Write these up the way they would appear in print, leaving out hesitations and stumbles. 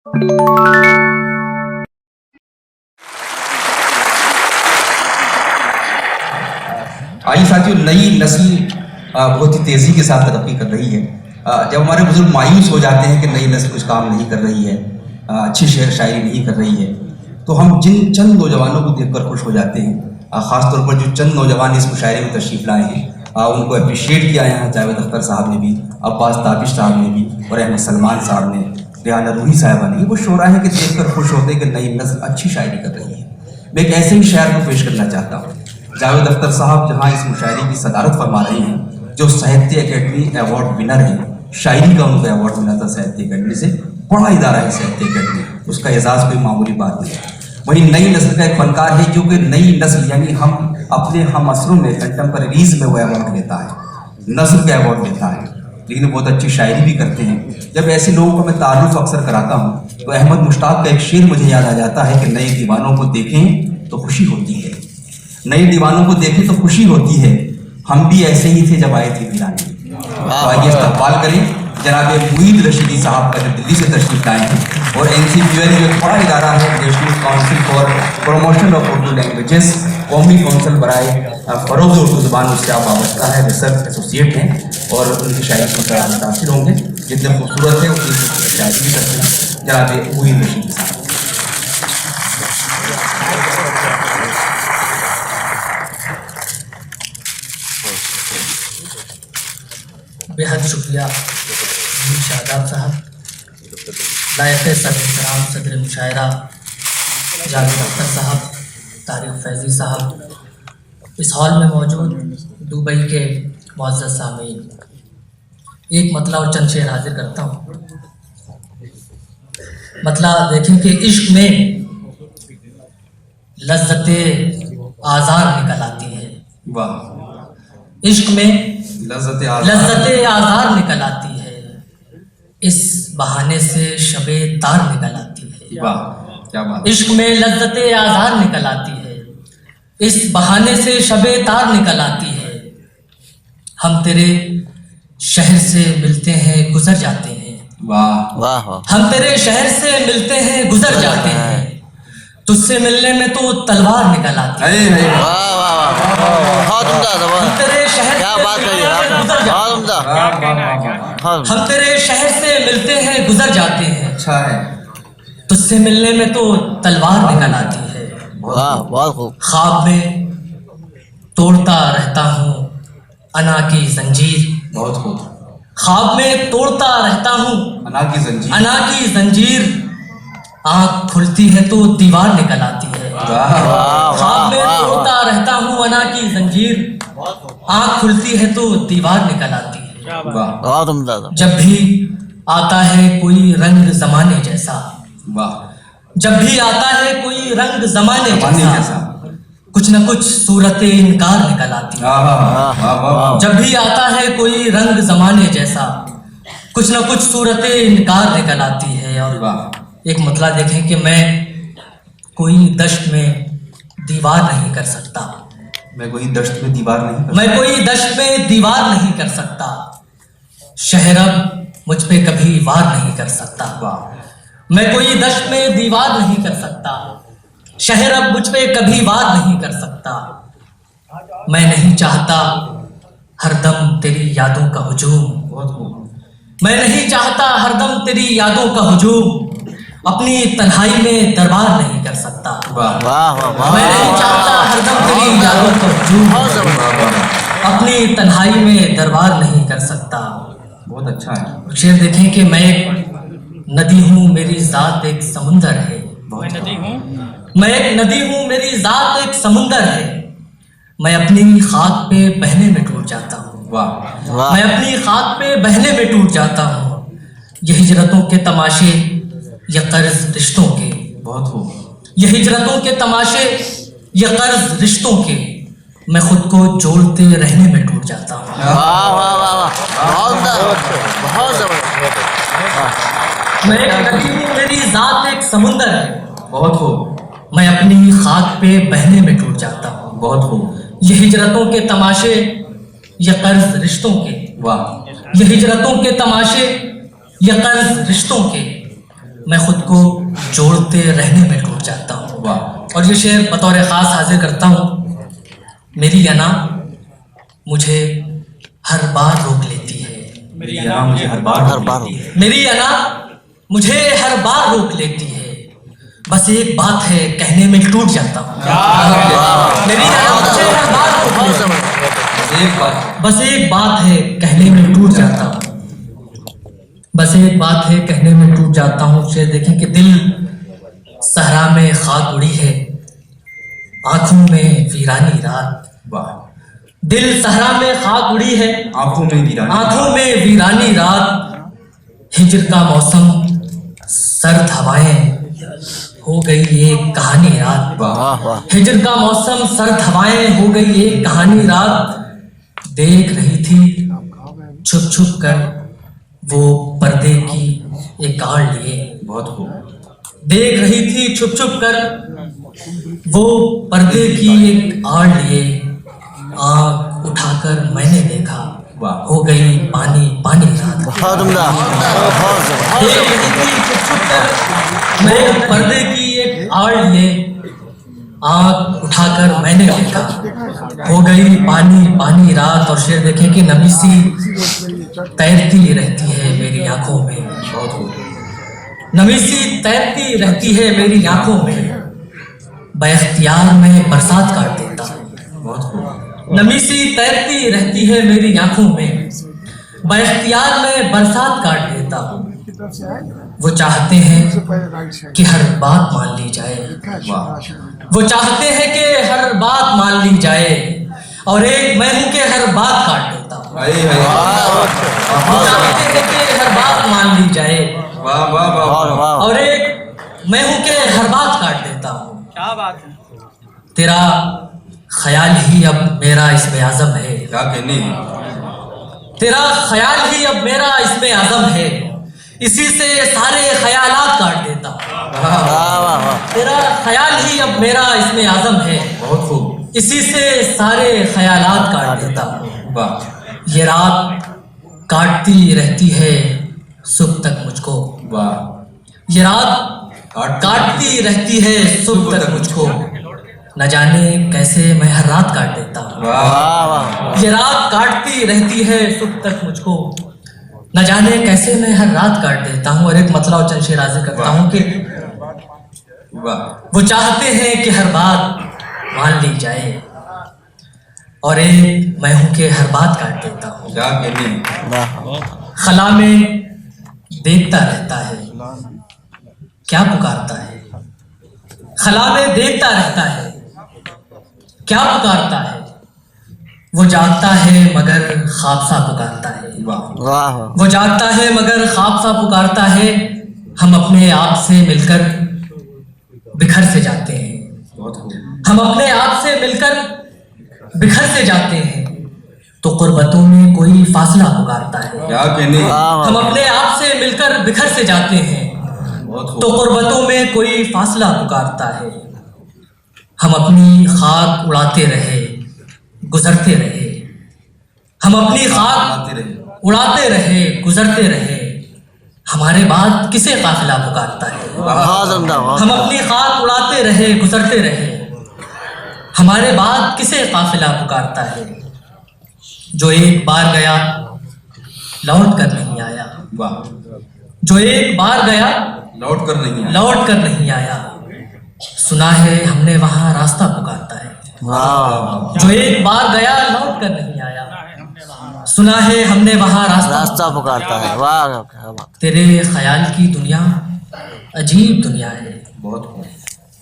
आइए साथियों, नई नस्ल बहुत ही तेज़ी के साथ तरक्की कर रही है। जब हमारे बुजुर्ग मायूस हो जाते हैं कि नई नस्ल कुछ काम नहीं कर रही है, अच्छी शेर शायरी नहीं कर रही है, तो हम जिन चंद नौजवानों को देखकर खुश हो जाते हैं। ख़ासतौर पर जो चंद नौजवान इस मुशायरे में तशरीफ़ लाए हैं, उनको अप्रिशिएट किया यहाँ जावेद अख्तर साहब ने भी, अब्बास ताबिश साहब ने भी और अहमद सलमान साहब ने, रिहाना रूही साहिबा ने। वो शोरा है कि देखकर खुश होते हैं कि नई नस्ल अच्छी शायरी कर रही है। मैं एक ऐसे ही शायर को पेश करना चाहता हूँ। जावेद अख्तर साहब जहाँ इस मुशायरे की सदारत फरमा रहे हैं, जो साहित्य अकेडमी अवार्ड विनर है, शायरी का उनको अवार्ड मिला था साहित्य अकेडमी से, बड़ा इदारा है साहित्य अकेडमी, उसका एजाज़ कोई मामूली बात नहीं है। वहीं नई नस्ल का एक फनकार है जो कि नई नस्ल यानी हम अपने हम असरों में कंटेम्पररीज में वो अवार्ड लेता है, नस्ल का अवार्ड लेता है, लेकिन बहुत अच्छी शायरी भी करते हैं। जब ऐसे लोगों को मैं तारुफ अक्सर कराता हूँ तो अहमद मुश्ताक का एक शेर मुझे याद आ जाता है कि नए दीवानों को देखें तो खुशी होती है, नए दीवानों को देखें तो खुशी होती है, हम भी ऐसे ही थे जब आए थे वीरानी। तो आइए इस्तकबाल करें जनाब मुईद रशीदी साहब का, जो दिल्ली से तशरीफ लाए हैं और NCPL जो एक बड़ा इदारा है, national council for promotion of Urdu languages, कौमी काउंसिल बराए फ़रोग़ उर्दू ज़ुबान, उससे आप वाबस्ता है, रिसर्च एसोसिएट हैं और उनकी शायरी को बड़ा मुतासिर होंगे। जितने खूबसूरत है उतनी शायरी भी करते हैं जनाब मुईद रशीदी साहब। बेहद शुक्रिया शादाब साहब, लायक़ सदर सदर मुशायरा जावेद अख्तर साहब, तारिक फैज़ी साहब, इस हॉल में मौजूद दुबई के मुअज़्ज़ज़ सामीन, एक मतला और चंद शेर हाजिर करता हूँ। मतला देखें कि इश्क में लज़्ज़त आज़ार निकल आती है। वाह। इश्क में लज़्ज़त आज़ार निकल आती है, इस बहाने से शबे तार निकल आती है। वाह, क्या बात। इश्क में लज़्ज़त आज़ार निकल आती है, इस बहाने से शबे तार निकल आती है। हम तेरे शहर से मिलते हैं गुजर जाते हैं। वाह वाह। हम तेरे शहर से मिलते हैं गुजर जाते हैं, तुझसे मिलने में तो तलवार निकल आती है। वाह वाह वाह, बहुत उम्दा। हम तेरे शहर क्या से बात मिलते करी, हैं गुजर जाते बहुत उम्दा। हैं। हम तेरे शहर से मिलते हैं गुजर जाते हैं, अच्छा है। तुझसे मिलने में तो तलवार निकल आती है। वाह, बहुत खूब। ख्वाब में तोड़ता रहता हूँ अना की जंजीर, बहुत खूब। ख्वाब में तोड़ता रहता हूँ अना की जंजीर, अना की जंजीर, आँख खुलती है तो दीवार निकल आती है। ख्वाब में तोड़ता रहता हूँ अना की जंजीर, आँख खुलती है तो दीवार निकल आती है। बहुत उम्दा। जब भी आता है कोई रंग जमाने जैसा, वाह। जब भी आता है कोई रंग जमाने जैसा जैसा, कुछ न कुछ सूरत इनकार निकल आती है। जब भी आता है कोई रंग जमाने जैसा, कुछ न कुछ सूरत इनकार निकल आती है। और एक मतला देखें कि मैं कोई दश्त में दीवार नहीं कर सकता, मैं कोई दश्त में दीवार नहीं कर मैं कोई दश्त में दीवार नहीं कर सकता, शहर अब मुझ पे कभी वार नहीं कर सकता। वाह। मैं कोई दश्त में दीवार नहीं कर सकता, शहर अब मुझ पे कभी वार नहीं कर सकता। मैं नहीं चाहता हरदम तेरी यादों का हुजूम, बहुत खूब। मैं नहीं चाहता हरदम तेरी यादों का हुजूम, अपनी तन्हाई में दरबार नहीं कर सकता। वाह वाह वाह। मैं नहीं चाहता हरदम तेरी यादों का हुजूम, अपनी तन्हाई में दरबार नहीं कर सकता। बहुत अच्छा है। शेर देखें कि मैं एक नदी हूँ, मेरी जात एक समुंदर है। मैं एक नदी हूँ, मेरी जात एक समुंदर है, मैं अपनी खाक पे बहने में टूट जाता हूँ। वाह। मैं अपनी खाक पे बहने में टूट जाता हूँ, ये हिजरतों के तमाशे, ये कर्ज रिश्तों के। बहुत खूब। ये हिजरतों के तमाशे, ये कर्ज रिश्तों के, मैं खुद को जोड़ते रहने में टूट जाता हूँ। वाह वाह वाह, बहुत जबरदस्त। मैं एक नदी हूँ, मेरी जात एक समुंदर है। बहुत खूब। मैं अपनी खाक पे बहने में टूट जाता हूँ। बहुत खूब। ये हिजरतों के तमाशे, ये कर्ज रिश्तों के। वाह। ये हिजरतों के तमाशे, ये कर्ज रिश्तों के, मैं खुद को जोड़ते रहने में टूट जाता हूँ। वाह और ये शेर बतौर ख़ास हाजिर करता हूँ। मेरी अना मुझे हर बार रोक लेती है, मेरी अना मुझे हर बार मेरी अना मुझे हर बार रोक लेती है। बस एक बात है कहने में टूट जाता हूँ। मेरी अना मुझे हर बार रोक लेती है, एक बात बस एक बात है कहने में टूट जाता हूँ। बस एक बात है कहने में टूट जाता हूँ। शेर देखें कि दिल सहरा में खाक उड़ी है, आंखों में वीरानी रात। वाह दिल सहरा में खाक उड़ी है, आंखों में वीरानी आंखों में वीरानी रात। हिजर का मौसम, सर्द हवाएं, हो गई एक कहानी रात। वाह वाह हिजर का मौसम, सर्द हवाएं, हो गई एक कहानी रात। देख रही थी छुप छुप कर वो पर्दे की एक आड़ लिए, बहुत खूब देख रही थी छुप छुप कर वो पर्दे की एक आड़ लिए। आँख उठाकर मैंने देखा, वाह हो गई पानी पानी रात। बहुत उम्दा, बहुत देख रही थी छुप छुप कर मैं पर्दे की एक आड़ लिए। आँख उठाकर मैंने देखा, हो गई पानी पानी रात। और शेर देखें कि नमी सी तैरती रहती है मेरी आंखों में, बहुत खूब नमी सी तैरती रहती है मेरी आंखों में। बख्तियार में बरसात काट देता हूँ। बहुत खूब नमी सी तैरती रहती है मेरी आंखों में, बख्तियार में बरसात काट देता हूँ। वो चाहते हैं कि हर बात मान ली जाए, वाह वो चाहते हैं कि हर बात मान ली जाए। और एक मैं हूं कि हर बात काट देता हूँ। अरे वो चाहते हैं कि हर बात मान ली जाए, वाह वाह वाह वाह वाह और एक मैं हूं कि हर बात काट देता हूँ। क्या बात है। तेरा ख्याल ही अब मेरा इसमें आज़म है, क्या कहने तेरा ख्याल ही अब मेरा इसमें आज़म है। इसी से सारे ख्यालात काट देता हूँ। वाह वाह वाह तेरा ख्याल ही अब मेरा इसमें आज़म है, बहुत खूब इसी से सारे ख्यालात काट देता हूँ। वाह ये रात काटती रहती है सुबह तक मुझको, वाह ये रात काटती रहती है सुबह तक मुझको। न जाने कैसे मैं हर रात काट देता हूँ। वाह वाह वाह ये रात काटती रहती है सुबह तक मुझको, न जाने कैसे मैं हर रात काट देता हूँ। और एक मतला और चंद शेर हाजिर करता हूँ कि वाह वो चाहते हैं कि हर बात मान ली जाए, और एक मैं हूं कि हर बात काट देता हूँ। क्या कहने वाह खला में देखता रहता है, क्या पुकारता है। खला में देखता रहता है, क्या पुकारता है। वो जागता है मगर ख्वाब सा पुकारता है। वाह वाह वो जागता है मगर ख्वाब सा पुकारता है। हम अपने आप से मिलकर बिखर से जाते हैं, बहुत खूब हम अपने आप से मिलकर बिखर से जाते हैं। तो कुर्बतों में कोई फासला पुकारता है। क्या कहने हम अपने आप से मिलकर बिखर से जाते हैं, बहुत तो खूब कुर्बतों में कोई फासला पुकारता है। हम अपनी खाक उड़ाते रहे गुजरते रहे, हम अपनी खाक आते रहे उड़ाते रहे गुजरते रहे। हमारे बाद किसे काफिला पुकारता है। बहुत उम्दा, बहुत हम अपनी खाक उड़ाते रहे गुजरते रहे, हमारे बाद किसे काफिला पुकारता है। जो एक बार गया लौट कर नहीं आया, वाह जो एक बार गया लौट कर नहीं आया लौट कर नहीं आया। सुना है हमने वहां रास्ता पुकारता है। वाह जो एक बार गया लौट कर नहीं आया, सुना है हमने वहां रास्ता। रास्ता पुकारता है। वाह क्या बात तेरे ख्याल की दुनिया अजीब दुनिया है, बहुत खूब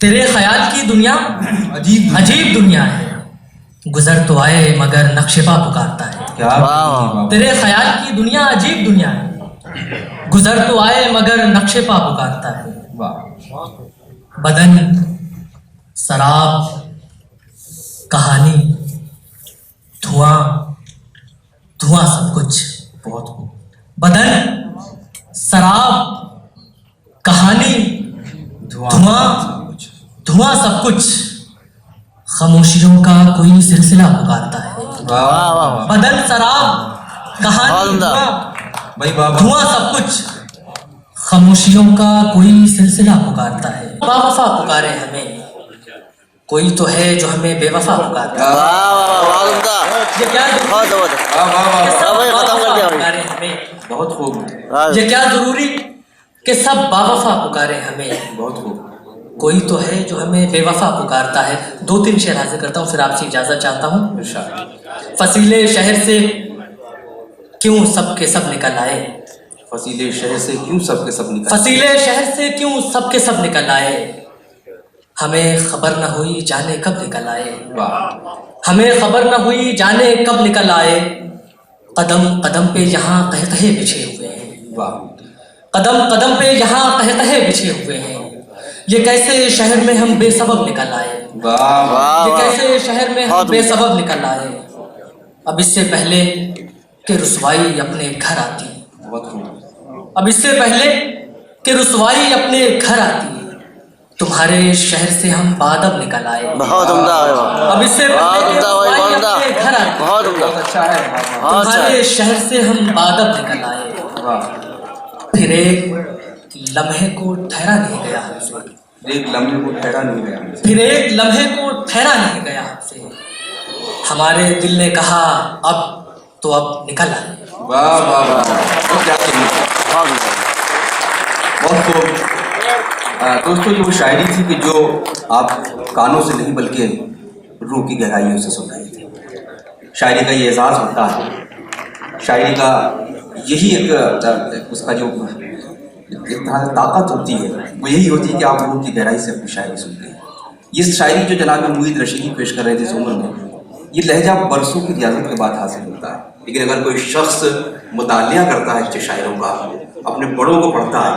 तेरे ख्याल की दुनिया अजीब अजीब दुनिया है। गुजर तो आए मगर नक्शेपा पुकारता है। क्या वाह। तेरे ख्याल की दुनिया अजीब दुनिया है, गुजर तो आए मगर नक्शेपा पुकारता है। वाह बदन शराब कहानी धुआं धुआं सब कुछ। बहुत खूब बदन शराब कहानी धुआं कुछ धुआं सब कुछ। खामोशियों का कोई सिलसिला पुकारता है। वाह वाह बदन शराब कहानी बहुत उम्दा। धुआं भाई बाबा धुआं सब कुछ। खामोशियों का कोई सिलसिला पुकारता है, बावफा पुकारे हमें, कोई तो है जो हमें बेवफा पुकारता है। वाह वाह वाह उम्दा ये क्या बहुत बहुत वाह वाह वाह कि सब भाई, खत्म कर दिया भाई। पुकारे हमें, बहुत खूब, वाह ये क्या जरूरी कि सब बावफा पुकारे हमें, बहुत खूब। कोई तो है जो हमें बेवफा पुकारता है। 2-3 शेर हाजिर करता हूँ, फिर आपसे इजाजत चाहता हूँ। इरशाद। फसीले शहर से क्यों सबके सब निकल आए, फसीले शहर से क्यों सबके सब निकल, फसीले शहर से क्यों सबके सब निकल आए, हमें खबर न हुई जाने कब निकल आए, वाह हमें खबर न हुई जाने कब निकल आए, कदम कदम पे यहाँ कहे बिछे हुए हैं, वाह कदम कदम पे यहाँ कहे बिछे हुए हैं, ये कैसे शहर में हम बेसबब निकल आए, वाह वाह वाह ये वाह कैसे शहर में हम बहुत बेसबब निकल आए, अब इससे पहले कि रुसवाई अपने घर आती, बहुत खूब। अब इससे पहले कि रुसवाई अपने घर आती, तुम्हारे शहर से हम बादब निकल आए, बहुत उम्दा है वाह अब इससे बहुत पहले कि उम्दा भाई रुसवाई बहुत उम्दा अपने घर आती, बहुत उम्दा बहुत अच्छा है, वाह वाह बहुत अच्छा तुम्हारे है। शहर से हम बादब निकल आए, वाह। फिर एक लम्हे को ठहरा नहीं गया हमसे, एक लम्हे को ठहरा नहीं गया, फिर एक लम्हे को ठहरा नहीं गया हमसे, हमारे दिल ने कहा अब तो अब निकल आए। वाह वाह वाह बहुत प्यारी थी, बहुत उम्दा बहुत खूब। दोस्तों ये वो शायरी थी कि जो आप कानों से नहीं बल्कि रूह की गहराइयों से सुन रहे थे। शायरी का ये एहसास होता है, शायरी का यही एक उसका जो एक तरह से ताकत होती है वो यही होती है कि आप रूह की गहराई से अपनी शायरी सुनते हैं। ये शायरी जो जनाब मुईद रशीदी पेश कर रहे थे इस उम्र में, ये लहजा बरसों की रियाजत के बाद हासिल होता है, लेकिन अगर कोई शख्स मुतालिया करता है अच्छे शायरों का, अपने बड़ों को पढ़ता है,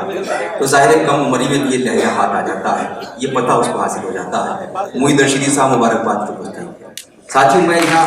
तो ज़ाहिर कम उम्री में भी ये लहजा हाथ आ जाता है, ये पता उसको हासिल हो जाता है। मुईद रशीदी साहब मुबारकबाद के बोलते हैं। साथियों मैं यहाँ